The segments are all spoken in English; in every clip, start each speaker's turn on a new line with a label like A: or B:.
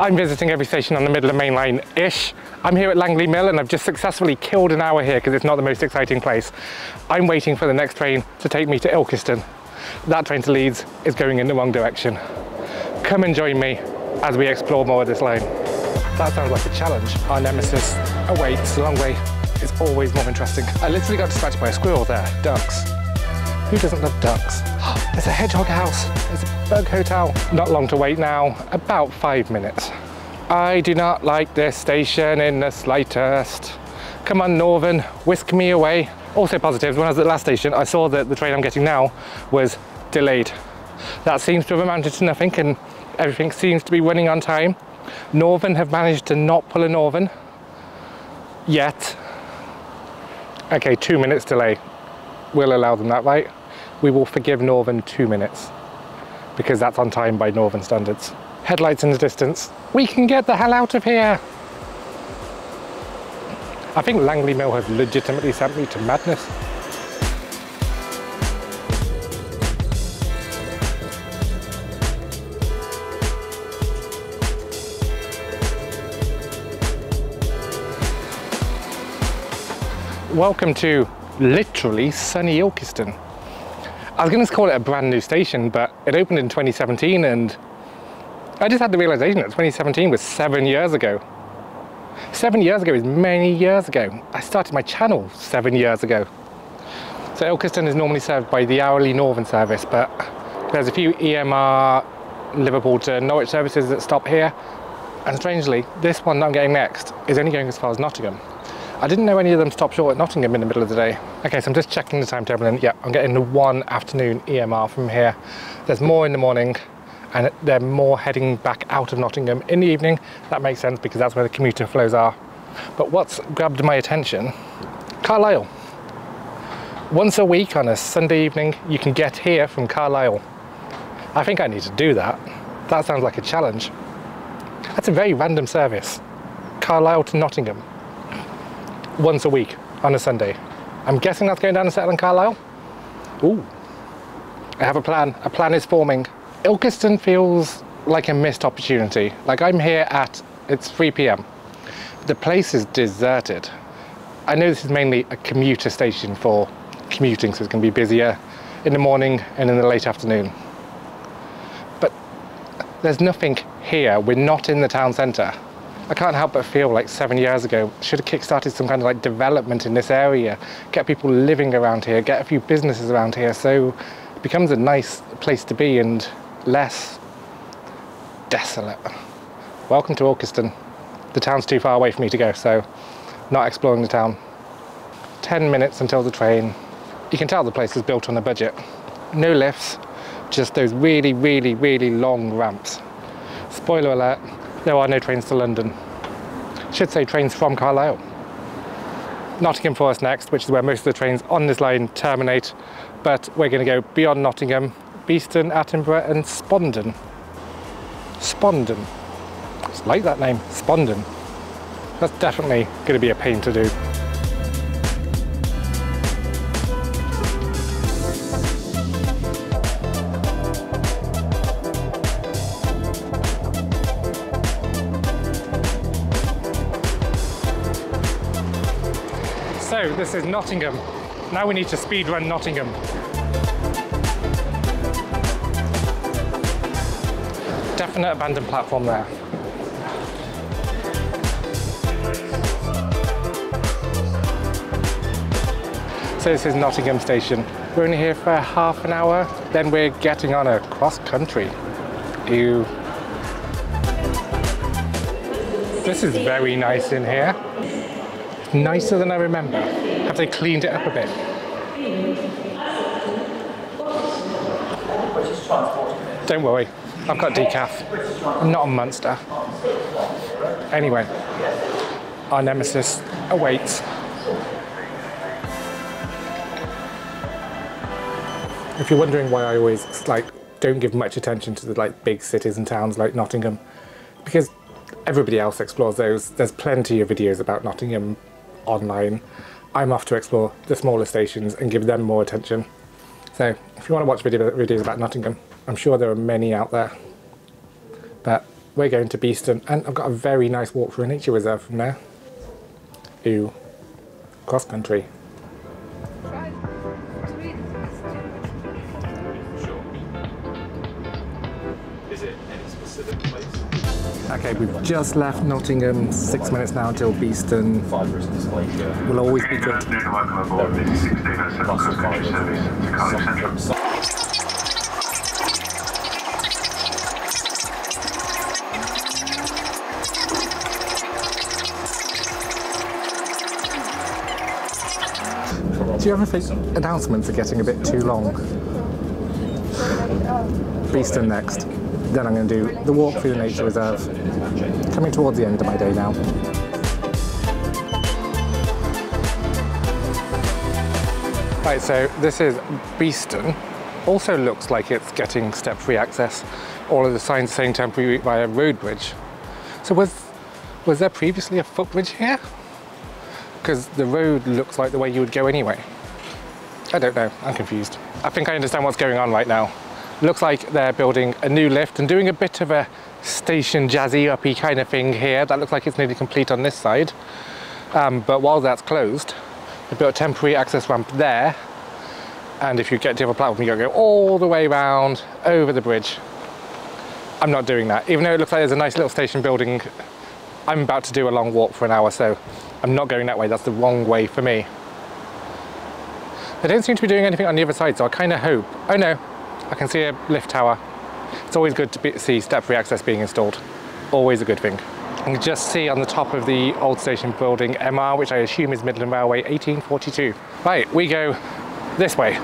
A: I'm visiting every station on the middle of Main Line-ish. I'm here at Langley Mill and I've just successfully killed an hour here because it's not the most exciting place. I'm waiting for the next train to take me to Kiston. That train to Leeds is going in the wrong direction. Come and join me as we explore more of this line. That sounds like a challenge. Our nemesis awaits. The long way is always more interesting. I literally got dispatched by a squirrel there. Ducks. Who doesn't love ducks? There's a hedgehog house. There's a bug hotel. Not long to wait now, about 5 minutes. I do not like this station in the slightest. Come on, Northern, whisk me away. Also positives, when I was at the last station, I saw that the train I'm getting now was delayed. That seems to have amounted to nothing and everything seems to be running on time. Northern have managed to not pull a Northern yet. Okay, 2 minutes delay. We'll allow them that, right? We will forgive Northern 2 minutes because that's on time by Northern standards. Headlights in the distance. We can get the hell out of here. I think Langley Mill have legitimately sent me to madness. Welcome to literally sunny Kiston. I was going to call it a brand new station, but it opened in 2017 and I just had the realization that 2017 was 7 years ago. 7 years ago is many years ago. I started my channel 7 years ago. So Kiston is normally served by the hourly Northern service, but there's a few EMR Liverpool to Norwich services that stop here. And strangely, this one that I'm getting next is only going as far as Nottingham. I didn't know any of them stop short at Nottingham in the middle of the day. Okay, so I'm just checking the timetable and yeah, I'm getting the one afternoon EMR from here. There's more in the morning and they're more heading back out of Nottingham in the evening. That makes sense because that's where the commuter flows are. But what's grabbed my attention? Carlisle. Once a week on a Sunday evening, you can get here from Carlisle. I think I need to do that. That sounds like a challenge. That's a very random service. Carlisle to Nottingham. Once a week on a Sunday. I'm guessing that's going down to settle in Carlisle. Ooh, I have a plan. A plan is forming. Ilkeston feels like a missed opportunity. Like I'm here it's 3 p.m. The place is deserted. I know this is mainly a commuter station for commuting, so it's going to be busier in the morning and in the late afternoon. But there's nothing here. We're not in the town centre. I can't help but feel like 7 years ago, should have kick-started some kind of like development in this area, get people living around here, get a few businesses around here, so it becomes a nice place to be and less desolate. Welcome to Kiston. The town's too far away for me to go, so not exploring the town. 10 minutes until the train. You can tell the place is built on a budget. No lifts, just those really, really, really long ramps. Spoiler alert. There are no trains to London. Should say trains from Carlisle. Nottingham for us next, which is where most of the trains on this line terminate. But we're going to go beyond Nottingham, Beaston, Attenborough and Spondon. Spondon. Just like that name, Spondon. That's definitely going to be a pain to do. So this is Nottingham. Now we need to speed run Nottingham. Definite abandoned platform there. So this is Nottingham Station. We're only here for half an hour, then we're getting on a cross country. Ew. This is very nice in here. Nicer than I remember. Have they cleaned it up a bit? Don't worry, I've got decaf. I'm not a monster. Anyway, our nemesis awaits. If you're wondering why I always don't give much attention to the big cities and towns like Nottingham, because everybody else explores those. There's plenty of videos about Nottingham online. I'm off to explore the smaller stations and give them more attention. So if you want to watch videos about Nottingham, I'm sure there are many out there. But we're going to Beaston, and I've got a very nice walk through a nature reserve from there. Ooh, cross country.
B: Is it any specific place?
A: Okay, we've just left Nottingham, 6 minutes now until Beaston. Will always be good.
C: Welcome aboard the 1607 cross country service to Cardiff Central.
A: Do you ever think announcements are getting a bit too long? Beaston next. Then I'm going to do the walk through the nature reserve. Coming towards the end of my day now. Right, so this is Beaston. Also looks like it's getting step-free access. All of the signs saying temporary route via road bridge. So was there previously a footbridge here? Because the road looks like the way you would go anyway. I don't know, I'm confused. I think I understand what's going on right now. Looks like they're building a new lift and doing a bit of a station jazzy uppy kind of thing here. That looks like it's nearly complete on this side. But while that's closed, they built a temporary access ramp there. And if you get to the other platform, you gotta go all the way around over the bridge. I'm not doing that. Even though it looks like there's a nice little station building, I'm about to do a long walk for an hour, so I'm not going that way. That's the wrong way for me. They don't seem to be doing anything on the other side, so I kind of hope. Oh no, I can see a lift tower. It's always good to see step-free access being installed. Always a good thing. You can just see on the top of the old station building MR, which I assume is Midland Railway 1842. Right, we go this way,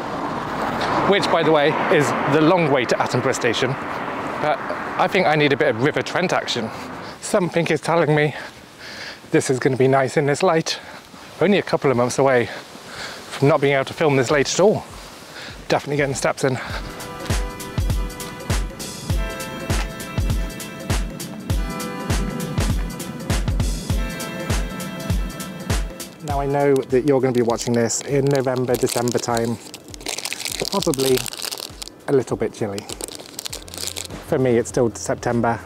A: which by the way is the long way to Atam Station. But I think I need a bit of River Trent action. Something is telling me this is going to be nice in this light. Only a couple of months away from not being able to film this late at all. Definitely getting steps in. Now I know that you're going to be watching this in November, December time. Probably a little bit chilly. For me, it's still September.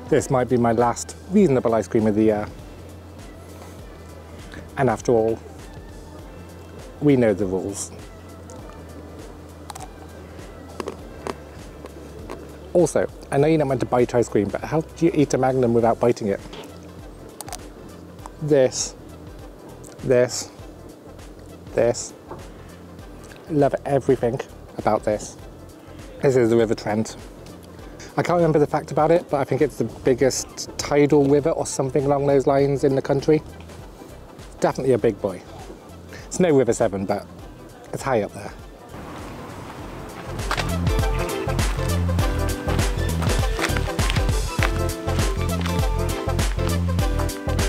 A: This might be my last reasonable ice cream of the year. And after all, we know the rules. Also, I know you're not meant to bite ice cream, but how do you eat a Magnum without biting it? This. Love everything about this. This is the River Trent. I can't remember the fact about it, but I think it's the biggest tidal river or something along those lines in the country. Definitely a big boy. It's no River Severn, but it's high up there.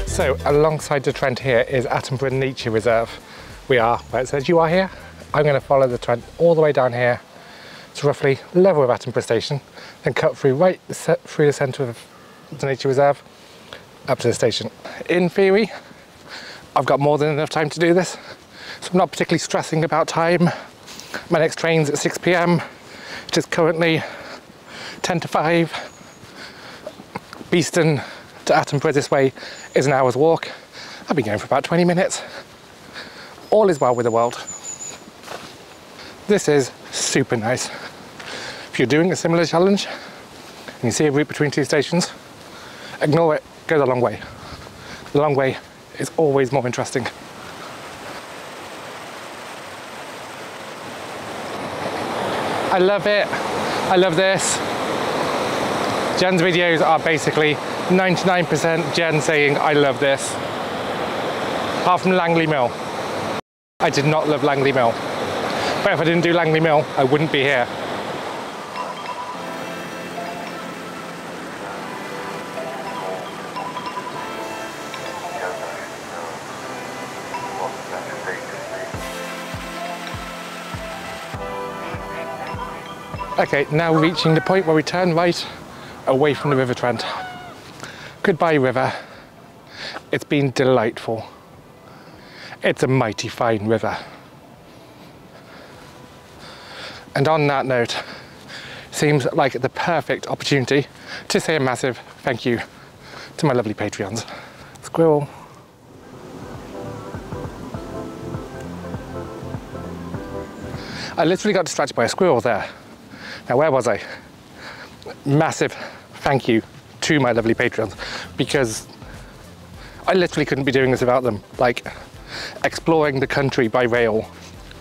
A: So alongside the Trent here is Atam Nature Reserve. We are where it says you are here. I'm going to follow the Trent all the way down here to roughly level with Atam Station, then cut through right through the centre of the nature reserve up to the station. In theory, I've got more than enough time to do this, so I'm not particularly stressing about time. My next train's at 6 p.m, which is currently 10 to 5. Beaston to Atam this way is an hour's walk. I've been going for about 20 minutes. All is well with the world. This is super nice. If you're doing a similar challenge and you see a route between two stations, ignore it, go the long way. The long way is always more interesting. I love it. I love this. Jen's videos are basically 99% Jen saying, I love this. Apart from Langley Mill. I did not love Langley Mill. But if I didn't do Langley Mill, I wouldn't be here. Okay, now reaching the point where we turn right away from the River Trent. Goodbye, river. It's been delightful. It's a mighty fine river. And on that note, seems like the perfect opportunity to say a massive thank you to my lovely Patreons. Squirrel. I literally got distracted by a squirrel there. Now, where was I? Massive thank you to my lovely Patreons, because I literally couldn't be doing this without them. Like, exploring the country by rail.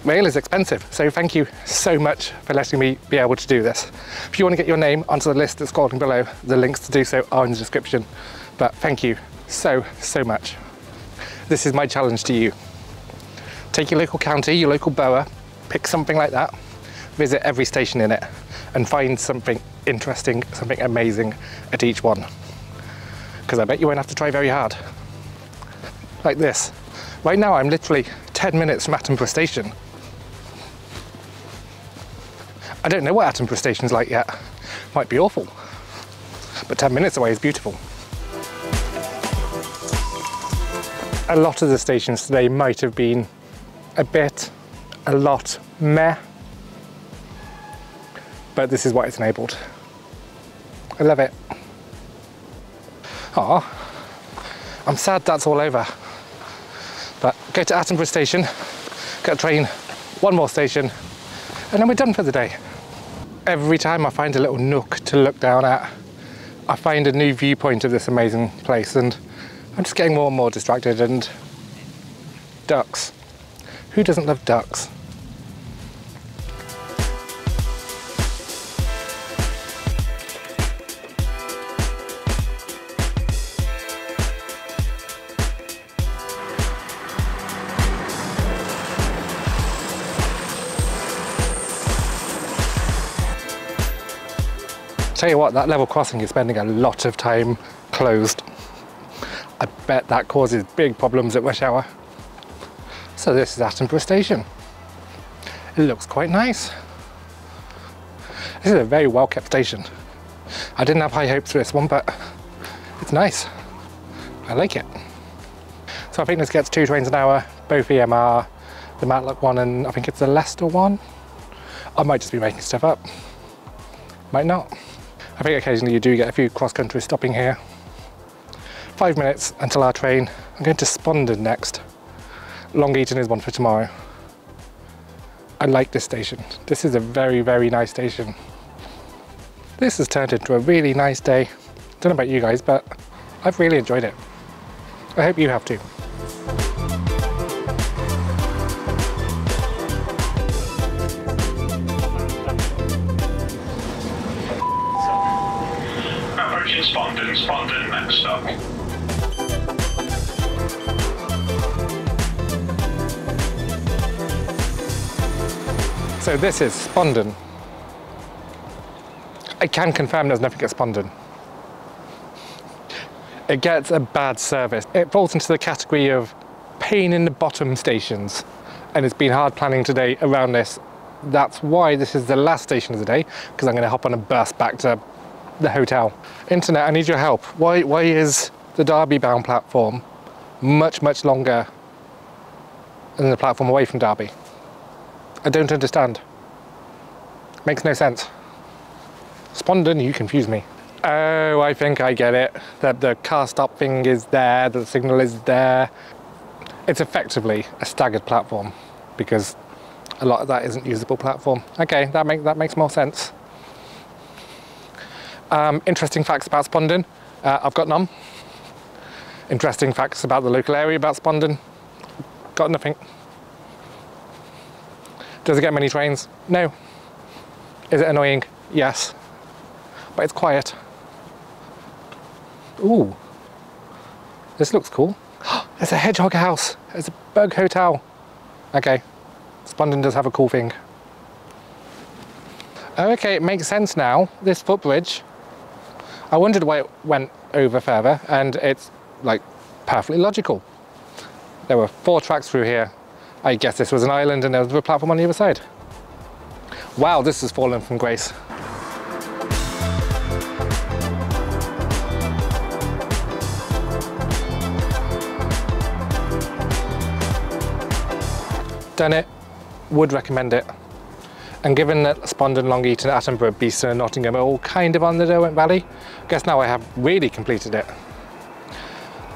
A: Rail is expensive, so thank you so much for letting me be able to do this. If you want to get your name onto the list that's scrolling below, the links to do so are in the description. But thank you so much. This is my challenge to you. Take your local county, your local borough, pick something like that, visit every station in it, and find something interesting, something amazing at each one. Because I bet you won't have to try very hard. Like this. Right now I'm literally 10 minutes from Atam Station. I don't know what Atam Station's like yet. Might be awful. But 10 minutes away is beautiful. A lot of the stations today might have been a lot meh. But this is what it's enabled. I love it. Aw, I'm sad that's all over. But go to Atam Station, get a train, one more station, and then we're done for the day. Every time I find a little nook to look down at, I find a new viewpoint of this amazing place, and I'm just getting more and more distracted. And ducks. Who doesn't love ducks? Tell you what, that level crossing is spending a lot of time closed. I bet that causes big problems at rush hour. So this is Atam Station. It looks quite nice. This is a very well kept station. I didn't have high hopes for this one, but it's nice. I like it. So I think this gets 2 trains an hour, both EMR, the Matlock one, and I think it's the Leicester one. I might just be making stuff up. Might not. I think occasionally you do get a few cross-country stopping here. 5 minutes until our train. I'm going to Spondon next. Long Eaton is one for tomorrow. I like this station. This is a very nice station. This has turned into a really nice day. Don't know about you guys, but I've really enjoyed it. I hope you have too.
C: Approaching Spondon next stop.
A: So this is Spondon. I can confirm there's nothing at Spondon. It gets a bad service. It falls into the category of pain in the bottom stations, and it's been hard planning today around this. That's why this is the last station of the day, because I'm going to hop on a bus back to the hotel. Internet, I need your help. Why is the Derby bound platform much longer than the platform away from Derby? I don't understand. Makes no sense. Spondon, you confuse me. Oh, I think I get it. The car stop thing is there, the signal is there. It's effectively a staggered platform because a lot of that isn't usable platform. Okay, that makes more sense. Interesting facts about Spondon. I've got none. Interesting facts about the local area about Spondon. Got nothing. Does it get many trains? No. Is it annoying? Yes. But it's quiet. Ooh. This looks cool. There's a hedgehog house. There's a bug hotel. Okay. Spondon does have a cool thing. Okay, it makes sense now. This footbridge. I wondered why it went over further, and it's like perfectly logical. There were 4 tracks through here. I guess this was an island and there was a platform on the other side. Wow, this has fallen from grace. Done it. Would recommend it. And given that Spondon, Long Eaton, Attenborough, Beaston and Nottingham are all kind of on the Derwent Valley, I guess now I have really completed it.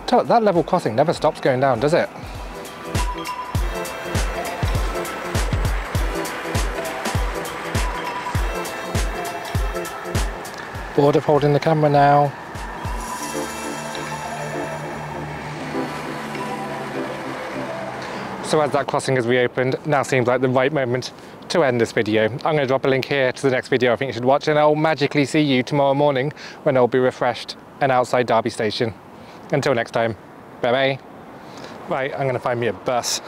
A: That level crossing never stops going down, does it? Bored of holding the camera now. So as that crossing has reopened, now seems like the right moment to end this video. I'm going to drop a link here to the next video I think you should watch, and I'll magically see you tomorrow morning when I'll be refreshed and outside Derby Station. Until next time, bye bye. Right, I'm going to find me a bus.